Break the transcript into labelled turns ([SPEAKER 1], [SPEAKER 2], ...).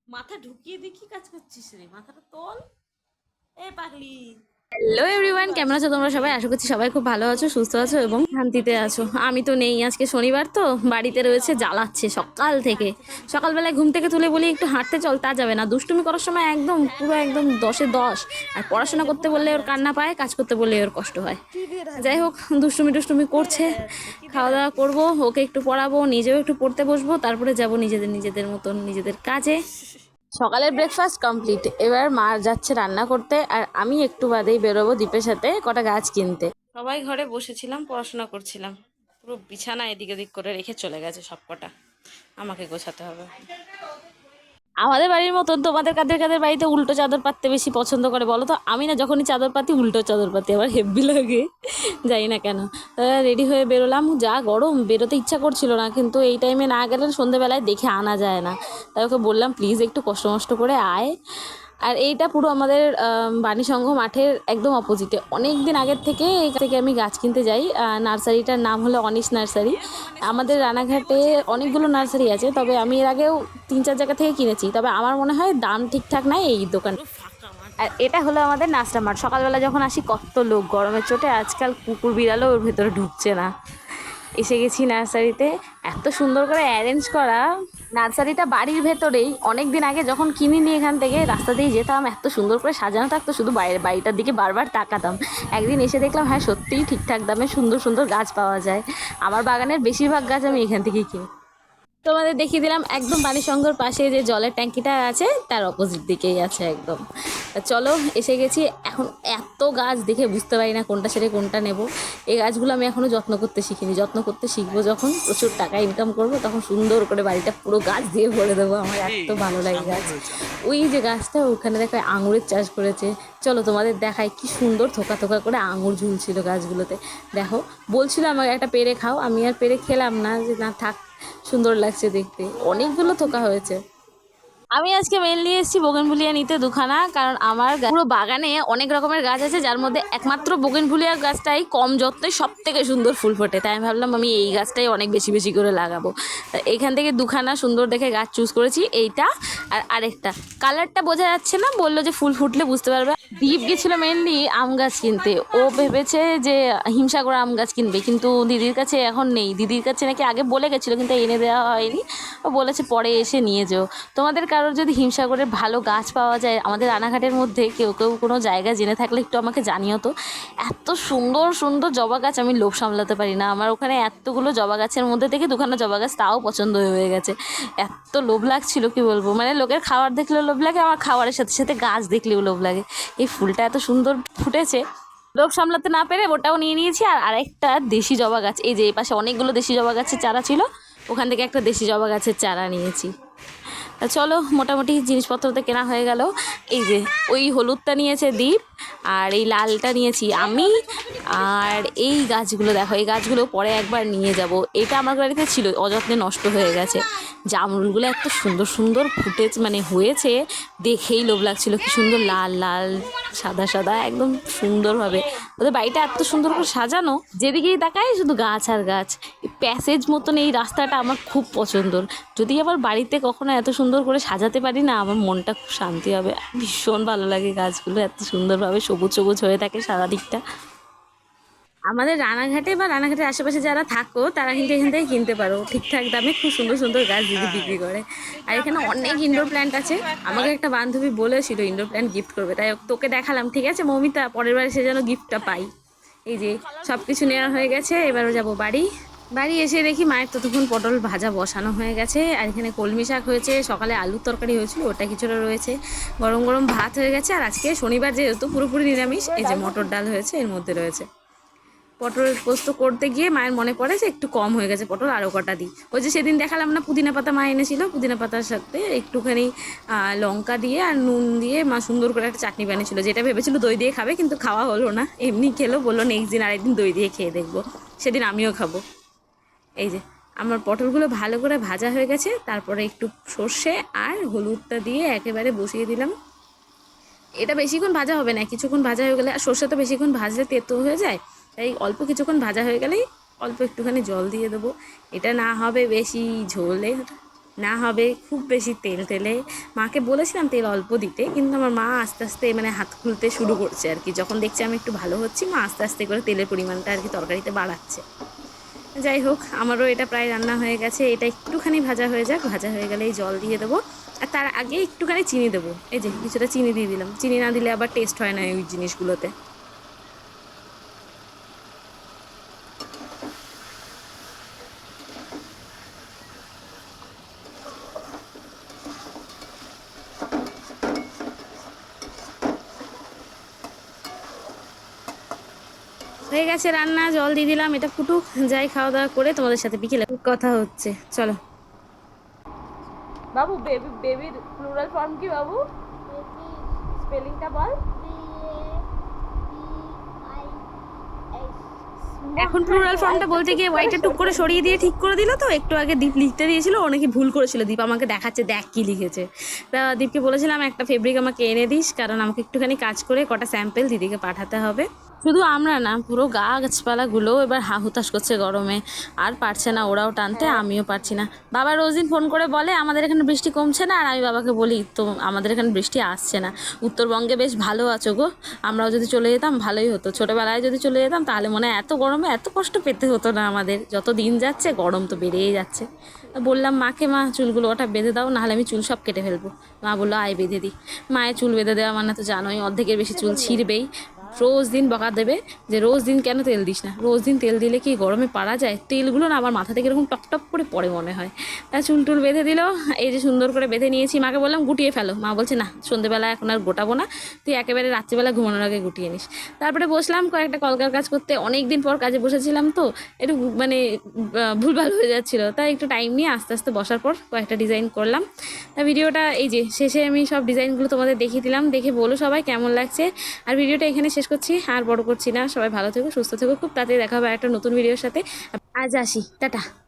[SPEAKER 1] মাথা ঢুকিয়ে দিয়ে কি কাজ করছিস রে? মাথাটা তোল। এ পাগলি।
[SPEAKER 2] হ্যালো এভরিওয়ান, কেমন আছো তোমরা সবাই? আশা করছি সবাই খুব ভালো আছো, সুস্থ আছো এবং শান্তিতে আছো। আমি তো নেই, আজকে শনিবার তো বাড়িতে রয়েছে, জ্বালাচ্ছে সকাল থেকে। সকালবেলায় ঘুম থেকে তুলে বলি একটু হাঁটতে চল, তা যাবে না। দুষ্টুমি করার সময় একদম পুরো একদম 10-এ 10। আর পড়াশোনা করতে বললে ওর কান্না পায়, কাজ করতে বললে ওর কষ্ট হয়। যাই হোক, দুষ্টুমি টুষ্টুমি করছে। খাওয়া দাওয়া করবো, ওকে একটু পড়াবো, নিজেও একটু পড়তে বসবো, তারপরে যাব নিজেদের নিজেদের মতন নিজেদের কাজে। সকালের ব্রেকফাস্ট কমপ্লিট, এবার মা যাচ্ছে রান্না করতে, আর আমি একটু বাদেই বেরোবো দ্বীপের সাথে কটা গাছ কিনতে।
[SPEAKER 1] সবাই ঘরে বসেছিলাম, পড়াশোনা করছিলাম। পুরো বিছানা এদিক ওদিক করে রেখে চলে গেছে সব কটা। আমাকে গোছাতে হবে।
[SPEAKER 2] আমাদের বাড়ির মতন তোমাদের কাদের কাদের বাড়িতে উল্টো চাদর পাততে বেশি পছন্দ করে বলো তো? আমি না, যখনই চাদর পাতি উল্টো চাদর পাতি, আমার হেব্বি লাগে, জানি না কেন। রেডি হয়ে বেরোলাম, যা গরম, বেরোতে ইচ্ছা করছিল না, কিন্তু এই টাইমে না গেলে সন্ধ্যেবেলায় দেখে আনা যায় না। তাই ওকে বললাম প্লিজ একটু কষ্ট মষ্ট করে আয়। আর এইটা পুরো আমাদের বাণীসংঘ মাঠের একদম অপোজিটে। অনেক দিন আগের থেকে এখান থেকে আমি গাছ কিনতে যাই। নার্সারিটার নাম হলো অনিশ নার্সারি। আমাদের রানাঘাটে অনেকগুলো নার্সারি আছে, তবে আমি এর আগেও 3-4 জায়গা থেকে কিনেছি, তবে আমার মনে হয় দাম ঠিকঠাক নাই এই দোকান। আর এটা হলো আমাদের নাস্তা মাঠ। সকালবেলা যখন আসি কত লোক, গরমের চোটে আজকাল কুকুর বিড়ালও ওর ভেতরে ঢুকছে না। এসে গেছি নার্সারিতে, এত সুন্দর করে অ্যারেঞ্জ করা। নার্সারিটা বাড়ির ভেতরেই। অনেক দিন আগে যখন কিনিনি এখান থেকে, রাস্তা দিয়ে যেতাম, এত সুন্দর করে সাজানো থাকতো, শুধু বাইরে বাড়িটার দিকে বারবার তাকাতাম। একদিন এসে দেখলাম হ্যাঁ সত্যিই ঠিকঠাক দামে সুন্দর সুন্দর গাছ পাওয়া যায়। আমার বাগানের বেশিরভাগ গাছ আমি এখান থেকেই কিনি। তোমাদের দেখিয়ে দিলাম একদম পানিসংঘর পাশে যে জলের ট্যাঙ্কিটা আছে, তার অপোজিট দিকেই আছে একদম। চলো, এসে গেছি। এখন এত গাছ দেখে বুঝতে পারি না কোনটা ছেড়ে কোনটা নেব। এই গাছগুলো আমি এখনও যত্ন করতে শিখিনি। যত্ন করতে শিখবো যখন, প্রচুর টাকা ইনকাম করব, তখন সুন্দর করে বাড়িটা পুরো গাছ দিয়ে ভরে দেবো। আমার এত ভালো লাগে গাছ। ওই যে গাছটা, ওখানে দেখা আঙুরের চাষ করেছে। চলো তোমাদের দেখাই, কি সুন্দর থোকা থোকা করে আঙুর ঝুলছিল গাছগুলোতে। দেখো, বলছিল আমাকে একটা পেড়ে খাও, আমি আর পেড়ে খেলাম না, যে না থাক, সুন্দর লাগছে দেখতে। অনেকগুলো থোকা হয়েছে। আমি আজকে মেনলি এসেছি বোগেনভেলিয়া নিতে দুখানা, কারণ আমার পুরো বাগানে অনেক রকমের গাছ আছে, যার মধ্যে একমাত্র বোগেনভেলিয়া গাছটাই কম যত্নে সব থেকে সুন্দর ফুল ফোটে। তাই আমি ভাবলাম আমি এই গাছটাই অনেক বেশি বেশি করে লাগাবো। এখান থেকে দুখানা সুন্দর দেখে গাছ চুজ করেছি, এইটা আর আরেকটা। কালারটা বোঝা যাচ্ছে না, বললো যে ফুল ফুটলে বুঝতে পারবে। দীপ গেছিল মেনলি আম গাছ কিনতে। ও ভেবেছে যে হিমসাগর আম গাছ কিনবে, কিন্তু দিদির কাছে এখন নেই। দিদির কাছে নাকি আগে বলে গেছিলো, কিন্তু এনে দেওয়া হয়নি। ও বলেছে পরে এসে নিয়ে যেও। তোমাদের কারোর যদি হিমসাগরের ভালো গাছ পাওয়া যায় আমাদের রানাঘাটের মধ্যে, কেউ কেউ কোনো জায়গা জেনে থাকলে একটু আমাকে জানিও তো। এত সুন্দর সুন্দর জবা গাছ, আমি লোভ সামলাতে পারি না। আমার ওখানে এতগুলো জবা গাছের মধ্যে থেকে দুখানা জবা গাছ তাও পছন্দ হয়ে গেছে। এত লোভ লাগছিল কি বলবো, মানে লোকের খাবার দেখলেও লোভ লাগে, আমার খাবারের সাথে সাথে গাছ দেখলেও লোভ লাগে। এই ফুলটা এত সুন্দর ফুটেছে, লোভ সামলাতে না পেরে ওটাও নিয়ে নিয়েছি। আর আরেকটা দেশি জবা গাছ, এই যে এই পাশে অনেকগুলো দেশি জবা গাছের চারা ছিল, ওখান থেকে একটা দেশি জবা গাছের চারা নিয়েছি। চলো, মোটামুটি জিনিসপত্র তো কেনা হয়ে গেল। এই যে ওই হলুদটা নিয়েছে দীপ, আর এই লালটা নিয়েছি আমি। আর এই গাছগুলো দেখো, এই গাছগুলো পরে একবার নিয়ে যাব। এটা আমার বাড়িতে ছিল, অযত্নে নষ্ট হয়ে গেছে। জামরুলগুলো এত সুন্দর সুন্দর ফুটেছে, মানে হয়েছে, দেখেই লোভ লাগছিল। কি সুন্দর লাল লাল সাদা সাদা, একদম সুন্দরভাবে ওদের বাড়িটা এত সুন্দর করে সাজানো, যেদিকেই তাকাই শুধু গাছ আর গাছ। প্যাসেজ মতন এই রাস্তাটা আমার খুব পছন্দর। যদি আবার বাড়িতে কখনো এত সুন্দর করে সাজাতে পারি না, আমার মনটা খুব শান্তি হবে। ভীষণ ভালো লাগে গাছগুলো এত সুন্দরভাবে সবুজ সবুজ হয়ে থাকে সারা দিকটা। আমাদের রানাঘাটে বা রানাঘাটের আশেপাশে যারা থাকো, তারা কিন্তু এখান থেকে কিনতে পারো ঠিকঠাক দামে। খুব সুন্দর সুন্দর গাছ দিদি বিক্রি করে। আর এখানে অনেক ইনডোর প্ল্যান্ট আছে। আমাকে একটা বান্ধবী বলেছিল ইনডোর প্ল্যান্ট গিফট করবে, তাই তোকে দেখালাম। ঠিক আছে মৌমিতা, পরের বার সে যেন গিফটটা পাই। এই যে সব কিছু নেওয়া হয়ে গেছে, এবারও যাবো বাড়ি। বাড়ি এসে দেখি মায়ের ততক্ষণ পটল ভাজা বসানো হয়ে গেছে, আর এখানে কলমি শাক হয়েছে, সকালে আলুর তরকারি হয়েছিল ওটা কিছুটা রয়েছে, গরম গরম ভাত হয়ে গেছে। আর আজকে শনিবার যেহেতু পুরোপুরি নিরামিষ, এই যে মটর ডাল হয়েছে, এর মধ্যে রয়েছে পটলের পোস্ত। করতে গিয়ে মায়ের মনে পড়ে যে একটু কম হয়ে গেছে পটল, আরও কটা দিই। ওই যে সেদিন দেখালাম না পুদিনা পাতা মা এনেছিল, পুদিনা পাতার সাথে একটুখানি লঙ্কা দিয়ে আর নুন দিয়ে মা সুন্দর করে একটা চাটনি বানিয়েছিল, যেটা ভেবেছিল দই দিয়ে খাবে, কিন্তু খাওয়া হলো না, এমনি খেলো। বললো নেক্সট দিন আরেকদিন দই দিয়ে খেয়ে দেখবো, সেদিন আমিও খাবো। এই যে আমার পটলগুলো ভালো করে ভাজা হয়ে গেছে, তারপরে একটু সর্ষে আর হলুদটা দিয়ে একেবারে বসিয়ে দিলাম। এটা বেশিক্ষণ ভাজা হবে না, কিছুক্ষণ ভাজা হয়ে গেলে, আর সর্ষে তো বেশিক্ষণ ভাজলে তেতো হয়ে যায়, তাই অল্প কিছুক্ষণ ভাজা হয়ে গেলেই অল্প একটুখানি জল দিয়ে দেবো। এটা না হবে বেশি ঝোলে,
[SPEAKER 1] না হবে খুব বেশি তেল তেলে। মাকে বলেছিলাম তেল অল্প দিতে, কিন্তু আমার মা আস্তে আস্তে মানে হাত খুলতে শুরু করছে আর কি। যখন দেখছে আমি একটু ভালো হচ্ছি, মা আস্তে আস্তে করে তেলের পরিমাণটা আর কি তরকারিতে বাড়াচ্ছে। যাই হোক, আমারও এটা প্রায় রান্না হয়ে গেছে। এটা একটুখানি ভাজা হয়ে যাক, ভাজা হয়ে গেলেই জল দিয়ে দেবো। আর তার আগে একটুখানি চিনি দেবো। এই যে কিছুটা চিনি দিয়ে দিলাম, চিনি না দিলে আবার টেস্ট হয় না ওই জিনিসগুলোতে। হয়ে গেছে রান্না, জল দিয়ে দিলাম, এটা ফুটুক, যাই খাওয়া দাওয়া করে তোমাদের সাথে বিকেলে কথা হচ্ছে। চলো। বাবু, বেবির প্লুরাল ফর্ম কি বাবু? স্পেলিংটা বল। এখন প্লুরাল ফর্মটা বলতে গিয়ে ওয়াইটা টুক করে সরিয়ে দিয়ে ঠিক করে দিল। তো একটু আগে দীপ লিখতে দিয়েছিল, ও নাকি ভুল করেছিল। দীপ আমাকে দেখাচ্ছে, দেখ কি লিখেছে। তা দীপকে বলেছিলাম একটা ফেব্রিক আমাকে এনে দিস, কারণ আমাকে একটুখানি কাজ করে কটা স্যাম্পেল দিদিকে পাঠাতে হবে। শুধু আমরা না, পুরো গাছপালাগুলো এবার হা হুতাশ করছে গরমে, আর পারছে না ওরাও টানতে, আমিও পারছি না। বাবা রোজ দিন ফোন করে বলে আমাদের এখানে বৃষ্টি কমছে না, আর আমি বাবাকে বলি তো আমাদের এখানে বৃষ্টি আসছে না। উত্তরবঙ্গে বেশ ভালো আছো গো, আমরাও যদি চলে যেতাম ভালোই হতো। ছোটোবেলায় যদি চলে যেতাম তাহলে মনে হয় এত গরমে এত কষ্ট পেতে হতো না আমাদের। যত দিন যাচ্ছে গরম তো বেড়েই যাচ্ছে। বললাম মাকে, মা চুলগুলো ওটা বেঁধে দাও, নাহলে আমি চুল সব কেটে ফেলবো। মা বললো আয় বেঁধে দিই। মায়ের চুল বেঁধে দেওয়া মানে তো জানোই, অর্ধেকের বেশি চুল ছিঁড়বেই। রোজ দিন বকা দেবে যে রোজ দিন কেন তেল দিস না। রোজ দিন তেল দিলে কি গরমে পারা যায়? তেলগুলো না আমার মাথা থেকে এরকম টপ টপ করে পড়ে মনে হয়। তা চুল টুল বেঁধে দিল, এই যে সুন্দর করে বেঁধে নিয়েছি। মাকে বললাম গুটিয়ে ফেলো, মা বলছে না সন্ধ্যেবেলা এখন আর গোটাবো না, তুই একেবারে রাত্রিবেলা ঘুমানোর আগে গুটিয়ে নিস। তারপরে বসলাম কয়েকটা কলকার কাজ করতে, অনেক দিন পর কাজে বসেছিলাম তো একটু মানে ভুলভাল হয়ে যাচ্ছিলো, তাই একটু টাইম নিয়ে আস্তে আস্তে বসার পর কয়েকটা ডিজাইন করলাম। তা ভিডিওটা এই যে শেষে আমি সব ডিজাইনগুলো তোমাদের দেখিয়ে দিলাম, দেখে বলো সবাই কেমন লাগছে। আর ভিডিওটা এখানে শেষ করছি, আর বড় করছি না। সবাই ভালো থেকো, সুস্থ থেকো, খুব তাড়াতাড়ি দেখা হবে একটা নতুন ভিডিওর সাথে। আজ আসি, টাটা।